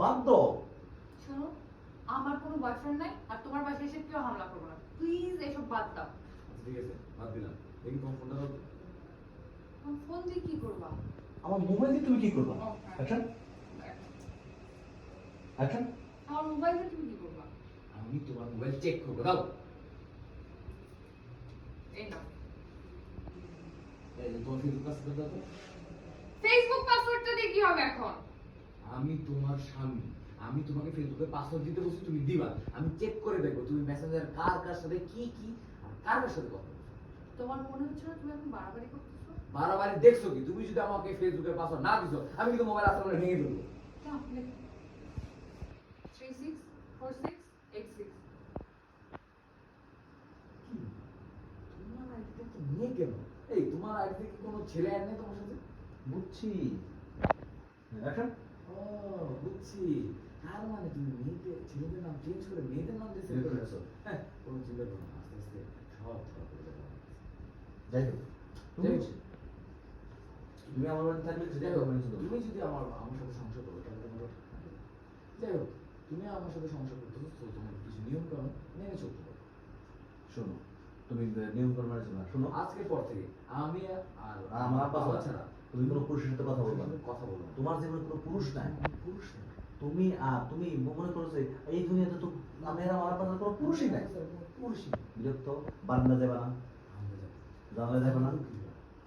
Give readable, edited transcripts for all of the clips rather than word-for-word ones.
বাদ দাও। শোনো, আমার কোনো বয়ফ্রেন্ড নাই আর তোমার বাসায় এসে কেউ হামলা করবে না, প্লিজ এসব বাদ দাও। ঠিক আছে, বাদ দিলাম। দেখি তোমার ফোনটা দাও। তুমি ফোন দিয়ে কি করবা? আমার মোবাইল দিয়ে তুমি কি করবা? ও, হ্যাঁ। Action action. আমার মোবাইল দিয়ে তুমি কি করবা? আমি তোমার মোবাইল চেক করবো, দাও। এই নাও। এই যে তোমার ফেসবুক পাসওয়ার্ড দাও তো। ফেসবুক পাসওয়ার্ডটা দিয়ে কি হবে এখন? আমি তোমার স্বামী, আমি তোমাকে ফেসবুকে পাসওয়ার্ড দিতে বলছি, তুমি দিবা। আমি চেক করে দেখবো তুমি মেসেঞ্জার কার কার সাথে কি কি আর কার কার সাথে কথা বলছো। তোমার মনে হচ্ছে না তুমি এখন বাড়াবাড়ি করতেছো? বারবারই দেখছো কি? তুমি যদি আমাকে ফেসবুকের পাসওয়ার্ড না দিছো, আমি কিন্তু মোবাইল আসলে ভেঙে ফেলবো। নাও, লেখো। 364686। কি? তোমার আইডিটা কি নিয়ে কেন? এই তোমার আইডিতে কি কোনো ছেলে অ্যাড নেই তোমার সাথে? বুঝছি। অ্যাকশন। ও, বুঝছি। তার মানে তুমি মেয়েদের ছেলেদের নাম চেঞ্জ করে মেয়েদের নাম দিয়ে সেভ করে রাখছো। হ্যাঁ, কোনো চিন্তা করো না, আস্তে আস্তে সব ধরা পড়ে যাবে। যাই হোক, তুমি যাই হোক। তুমি আমার বাড়িতে থাকলে সেটাই যাই হোক, হবে শুধু। তুমি যদি আমার সাথে সংসার করো তাহলে আমার যাই হোক, তুমি আমার সাথে সংসার করতে তো তোমার কিছু নিয়ম কানুন মেনে চলতে হবে। শোনো, তুমি নিয়ম করে মানে চলো না। শোনো, আজকের পর থেকে আমি আর আমার আব্বা বাবা ছাড়া ছাড়া তুমি কোনো পুরুষের সাথে কথা বলবা না। কথা বলবো না। তোমার জীবনে কোনো পুরুষ নাই। পুরুষ না। তুমি মনে করো যে এই দুনিয়াতে তো মেয়েরা মারা পাওয়ার কোনো পুরুষই নাই। পুরুষই না। বিরক্ত, বারান্দা যাবে না, আমরা যাবো। জানলা যাবে না,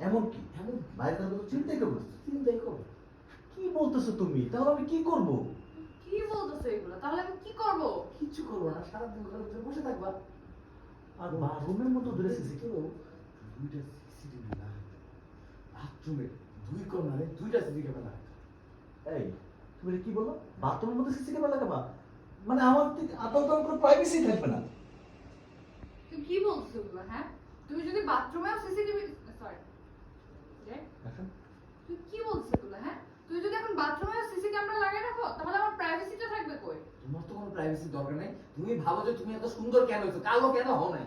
এমন কি এমন বাইরে থাকলে তো চিন্তাই করবো না। চিন্তাই করো। কি বলতেছো তুমি? তাহলে আমি কি করব? কি বলতেছো এগুলো? তাহলে আমি কি করব? কিছু করবো না, সারাদিন ঘরের ভিতরে বসে থাকবা। আর রুমের মতো ধরে সিসি কেউ দুইটা সিসিটিভি লাগাই, বাথরুমে দুই কর্নারে দুইটা সিসি ক্যামেরা রাখা। এই তুমি এটা কি বললো? বাথরুমের মধ্যে সিসি ক্যামেরা লাগাবা? মানে আমার আদৌ কোনো প্রাইভেসি থাকবে না। তুমি কি বলছো এগুলো? হ্যাঁ, তুমি যদি বাথরুমেও সিসিটিভি, সরি, এখন তুমি কি বলছো এগুলো? হ্যাঁ, তুমি যদি এখন বাথরুমেও সিসি ক্যামেরা লাগাই রাখো তাহলে আমার প্রাইভেসিটা থাকবে কই? তোমার তো কোনো প্রাইভেসি দরকার নেই। তুমি ভাবো যে তুমি এত সুন্দর কেন হয়েছো, কালো কেন হও নাই।